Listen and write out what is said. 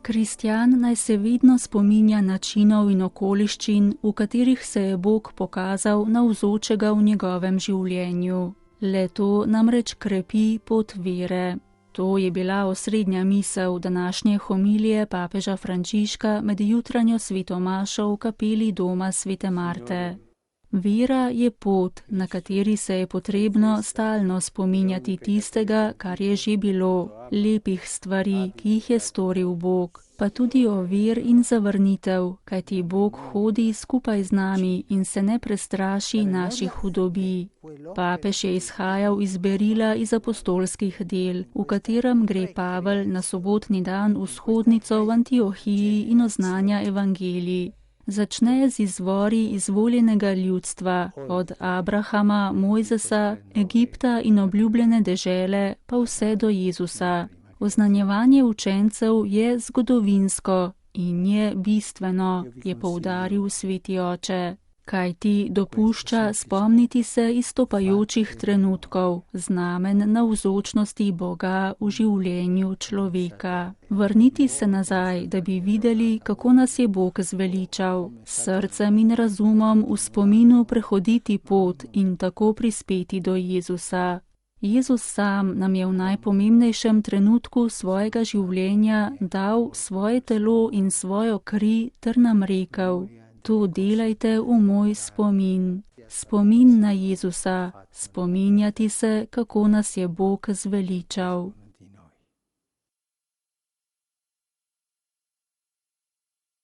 Kristjan naj se vedno spominja načinov in okoliščin, v katerih se je Bog pokazal navzočega v njegovem življenju. Le to namreč krepi pot vere. To je bila osrednja misel današnje homilije papeža Frančiška med jutranjo svetomašo v kapeli doma svete Marte. Vera je pot, na kateri se je potrebno stalno spominjati tistega, kar je že bilo, lepih stvari, ki jih je storil Bog, pa tudi ovir in zavrnitev, kajti Bog hodi skupaj z nami in se ne prestraši naših hudobij. Papež je izhajal iz berila iz apostolskih del, v katerem gre Pavel na sobotni dan v shodnico v Antiohiji in oznanja evangelij. Začne z izvori izvoljenega ljudstva, od Abrahama, Mojzesa, Egipta in obljubljene dežele, pa vse do Jezusa. Oznanjevanje učencev je zgodovinsko in je bistveno, je poudaril sveti oče, kajti dopušča spomniti se izstopajočih trenutkov, znamen navzočnosti Boga v življenju človeka. Vrniti se nazaj, da bi videli, kako nas je Bog zveličal, s srcem in razumom v spominu prehoditi pot in tako prispeti do Jezusa. Jezus sam nam je v najpomembnejšem trenutku svojega življenja dal svoje telo in svojo kri ter nam rekel: to delajte v moj spomin. Spomin na Jezusa, spominjati se, kako nas je Bog zveličal.